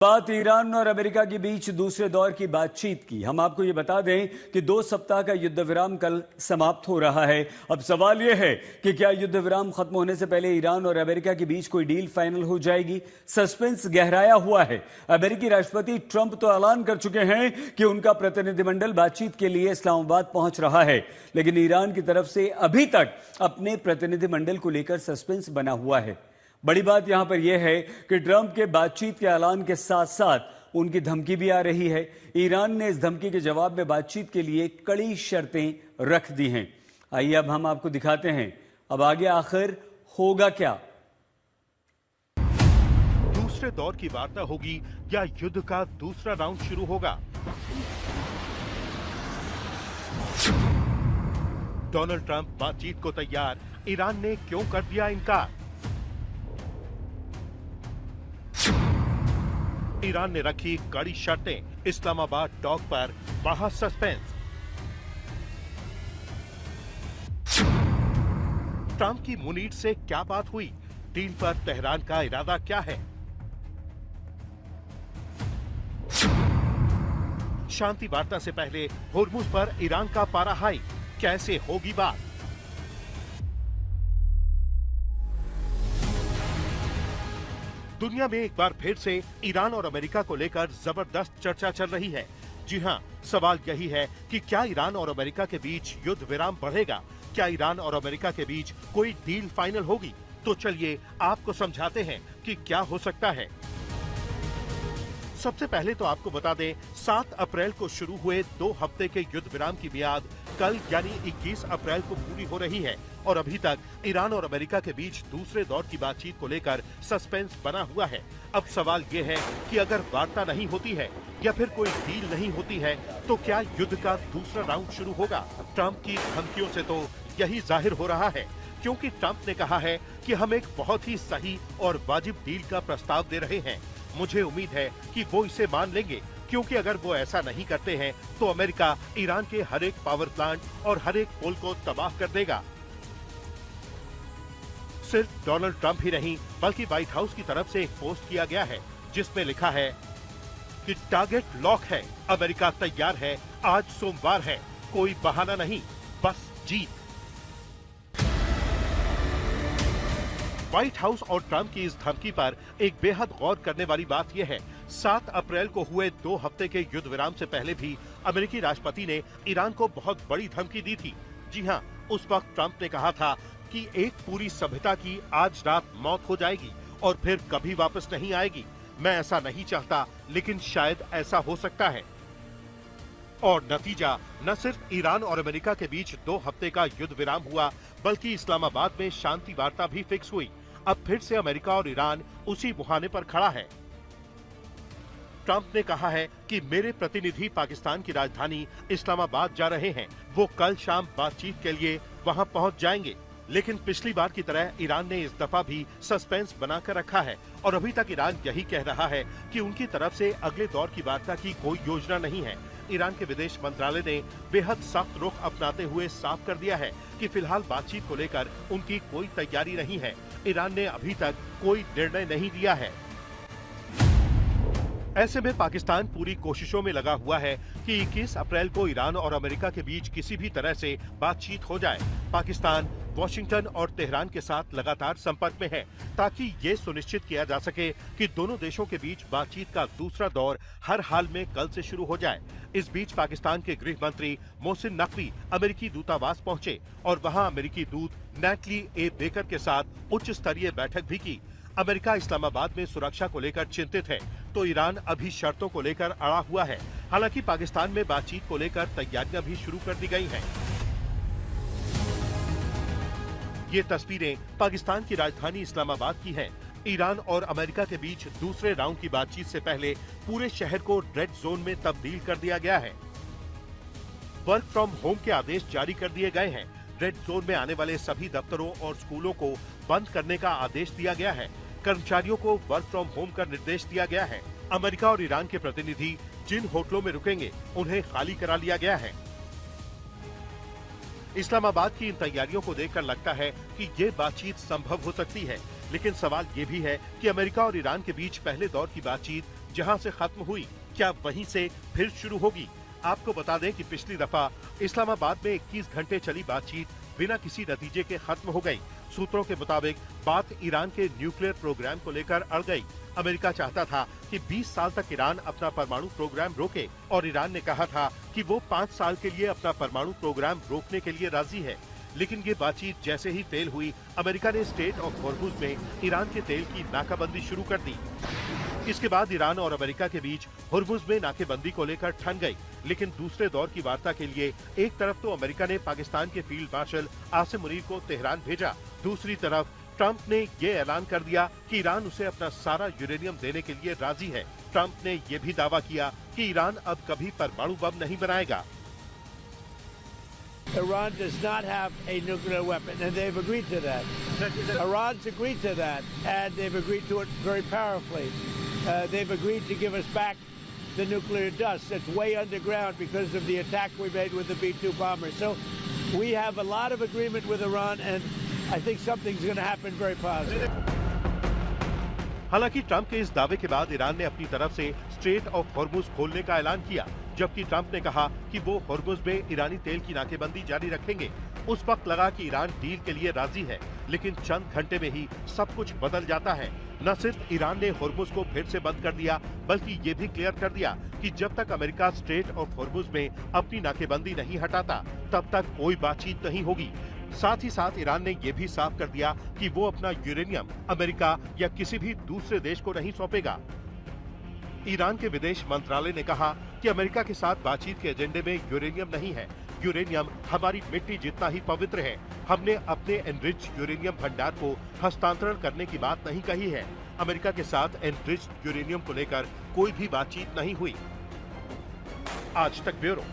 बात ईरान और अमेरिका के बीच दूसरे दौर की बातचीत की। हम आपको ये बता दें कि 2 सप्ताह का युद्ध विराम कल समाप्त हो रहा है। अब सवाल यह है कि क्या युद्ध विराम खत्म होने से पहले ईरान और अमेरिका के बीच कोई डील फाइनल हो जाएगी। सस्पेंस गहराया हुआ है। अमेरिकी राष्ट्रपति ट्रंप तो ऐलान कर चुके हैं कि उनका प्रतिनिधिमंडल बातचीत के लिए इस्लामाबाद पहुंच रहा है, लेकिन ईरान की तरफ से अभी तक अपने प्रतिनिधिमंडल को लेकर सस्पेंस बना हुआ है। बड़ी बात यहां पर यह है कि ट्रंप के बातचीत के ऐलान के साथ साथ उनकी धमकी भी आ रही है। ईरान ने इस धमकी के जवाब में बातचीत के लिए कड़ी शर्तें रख दी हैं। आइए अब हम आपको दिखाते हैं अब आगे आखिर होगा क्या। दूसरे दौर की वार्ता होगी या युद्ध का दूसरा राउंड शुरू होगा? डोनाल्ड ट्रंप बातचीत को तैयार, ईरान ने क्यों कर दिया इनकार? ईरान ने रखी कड़ी शर्तें, इस्लामाबाद टॉक पर बढ़ा सस्पेंस। ट्रंप की मुनीर से क्या बात हुई? डील पर तेहरान का इरादा क्या है? शांति वार्ता से पहले होर्मुज पर ईरान का पारा हाई, कैसे होगी बात? दुनिया में एक बार फिर से ईरान और अमेरिका को लेकर जबरदस्त चर्चा चल रही है। जी हां, सवाल यही है कि क्या ईरान और अमेरिका के बीच युद्ध विराम बढ़ेगा? क्या ईरान और अमेरिका के बीच कोई डील फाइनल होगी? तो चलिए आपको समझाते हैं कि क्या हो सकता है। सबसे पहले तो आपको बता दें, 7 अप्रैल को शुरू हुए 2 हफ्ते के युद्ध विराम की मियाद कल यानी 21 अप्रैल को पूरी हो रही है और अभी तक ईरान और अमेरिका के बीच दूसरे दौर की बातचीत को लेकर सस्पेंस बना हुआ है। अब सवाल ये है कि अगर वार्ता नहीं होती है या फिर कोई डील नहीं होती है तो क्या युद्ध का दूसरा राउंड शुरू होगा? ट्रंप की धमकियों से तो यही जाहिर हो रहा है, क्योंकि ट्रंप ने कहा है कि हम एक बहुत ही सही और वाजिब डील का प्रस्ताव दे रहे हैं। मुझे उम्मीद है कि वो इसे मान लेंगे, क्योंकि अगर वो ऐसा नहीं करते हैं तो अमेरिका ईरान के हर एक पावर प्लांट और हर एक पोल को तबाह कर देगा। सिर्फ डोनाल्ड ट्रंप ही नहीं, बल्कि व्हाइट हाउस की तरफ से एक पोस्ट किया गया है जिसमें लिखा है कि टारगेट लॉक है, अमेरिका तैयार है, आज सोमवार है, कोई बहाना नहीं, बस जीत। व्हाइट हाउस और ट्रंप की इस धमकी पर एक बेहद गौर करने वाली बात यह है, 7 अप्रैल को हुए 2 हफ्ते के युद्ध विराम से पहले भी अमेरिकी राष्ट्रपति ने ईरान को बहुत बड़ी धमकी दी थी। जी हां, उस वक्त ट्रंप ने कहा था कि एक पूरी सभ्यता की आज रात मौत हो जाएगी और फिर कभी वापस नहीं आएगी। मैं ऐसा नहीं चाहता, लेकिन शायद ऐसा हो सकता है। और नतीजा, न सिर्फ ईरान और अमेरिका के बीच 2 हफ्ते का युद्ध विराम हुआ, बल्कि इस्लामाबाद में शांति वार्ता भी फिक्स हुई। अब फिर से अमेरिका और ईरान उसी मुहाने पर खड़ा है। ट्रंप ने कहा है कि मेरे प्रतिनिधि पाकिस्तान की राजधानी इस्लामाबाद जा रहे हैं, वो कल शाम बातचीत के लिए वहां पहुंच जाएंगे। लेकिन पिछली बार की तरह ईरान ने इस दफा भी सस्पेंस बनाकर रखा है और अभी तक ईरान यही कह रहा है कि उनकी तरफ से अगले दौर की वार्ता की कोई योजना नहीं है। ईरान के विदेश मंत्रालय ने बेहद सख्त रुख अपनाते हुए साफ कर दिया है कि फिलहाल बातचीत को लेकर उनकी कोई तैयारी नहीं है। ईरान ने अभी तक कोई निर्णय नहीं दिया है। ऐसे में पाकिस्तान पूरी कोशिशों में लगा हुआ है कि 21 अप्रैल को ईरान और अमेरिका के बीच किसी भी तरह से बातचीत हो जाए। पाकिस्तान वॉशिंगटन और तेहरान के साथ लगातार संपर्क में है ताकि ये सुनिश्चित किया जा सके कि दोनों देशों के बीच बातचीत का दूसरा दौर हर हाल में कल से शुरू हो जाए। इस बीच पाकिस्तान के गृह मंत्री मोहसिन नकवी अमेरिकी दूतावास पहुंचे और वहां अमेरिकी दूत नैटली ए बेकर के साथ उच्च स्तरीय बैठक भी की। अमेरिका इस्लामाबाद में सुरक्षा को लेकर चिंतित है, तो ईरान अभी शर्तों को लेकर अड़ा हुआ है। हालांकि पाकिस्तान में बातचीत को लेकर तैयारियां भी शुरू कर दी गई हैं। ये तस्वीरें पाकिस्तान की राजधानी इस्लामाबाद की हैं। ईरान और अमेरिका के बीच दूसरे राउंड की बातचीत से पहले पूरे शहर को रेड जोन में तब्दील कर दिया गया है। वर्क फ्रॉम होम के आदेश जारी कर दिए गए हैं। रेड जोन में आने वाले सभी दफ्तरों और स्कूलों को बंद करने का आदेश दिया गया है। कर्मचारियों को वर्क फ्रॉम होम का निर्देश दिया गया है। अमेरिका और ईरान के प्रतिनिधि जिन होटलों में रुकेंगे उन्हें खाली करा लिया गया है। इस्लामाबाद की इन तैयारियों को देखकर लगता है कि ये बातचीत संभव हो सकती है, लेकिन सवाल ये भी है कि अमेरिका और ईरान के बीच पहले दौर की बातचीत जहां से खत्म हुई, क्या वहीं से फिर शुरू होगी? आपको बता दें कि पिछली दफा इस्लामाबाद में 21 घंटे चली बातचीत बिना किसी नतीजे के खत्म हो गई। सूत्रों के मुताबिक बात ईरान के न्यूक्लियर प्रोग्राम को लेकर अड़ गई। अमेरिका चाहता था कि 20 साल तक ईरान अपना परमाणु प्रोग्राम रोके और ईरान ने कहा था कि वो 5 साल के लिए अपना परमाणु प्रोग्राम रोकने के लिए राजी है। लेकिन ये बातचीत जैसे ही फेल हुई, अमेरिका ने स्ट्रेट ऑफ हॉर्मुज में ईरान के तेल की नाकाबंदी शुरू कर दी। इसके बाद ईरान और अमेरिका के बीच हॉर्मुज में नाकेबंदी को लेकर ठन गई। लेकिन दूसरे दौर की वार्ता के लिए एक तरफ तो अमेरिका ने पाकिस्तान के फील्ड मार्शल आसिम मुनीर को तेहरान भेजा, दूसरी तरफ ट्रंप ने ये ऐलान कर दिया कि ईरान उसे अपना सारा यूरेनियम देने के लिए राजी है। ट्रंप ने ये भी दावा किया कि ईरान अब कभी परमाणु बम नहीं बनाएगा। Iran does not have a nuclear weapon, and they've agreed to that. Iran's agreed to that, and they've agreed to it very powerfully. They've agreed to give us back the nuclear dust that's way underground because of the attack we made with the B-2 bomber. So we have a lot of agreement with Iran, and I think something's going to happen very positive. हालांकि Trump के इस दावे के बाद Iran ने अपनी तरफ से स्ट्रेट ऑफ हॉर्मुज खोलने का ऐलान किया, जबकि ट्रंप ने कहा कि वो हॉर्मुज में ईरानी तेल की नाकेबंदी जारी रखेंगे। उस वक्त लगा कि ईरान डील के लिए राजी है, लेकिन चंद घंटे में ही सब कुछ बदल जाता है। न सिर्फ ईरान ने हॉर्मुज को फिर से बंद कर दिया, बल्कि ये भी क्लियर कर दिया कि जब तक अमेरिका स्ट्रेट ऑफ हॉर्मुज में अपनी नाकेबंदी नहीं हटाता, तब तक कोई बातचीत नहीं होगी। साथ ही साथ ईरान ने यह भी साफ कर दिया कि वो अपना यूरेनियम अमेरिका या किसी भी दूसरे देश को नहीं सौंपेगा। ईरान के विदेश मंत्रालय ने कहा कि अमेरिका के साथ बातचीत के एजेंडे में यूरेनियम नहीं है। यूरेनियम हमारी मिट्टी जितना ही पवित्र है। हमने अपने एनरिच यूरेनियम भंडार को हस्तांतरण करने की बात नहीं कही है। अमेरिका के साथ एनरिच यूरेनियम को लेकर कोई भी बातचीत नहीं हुई। आज तक ब्यूरो।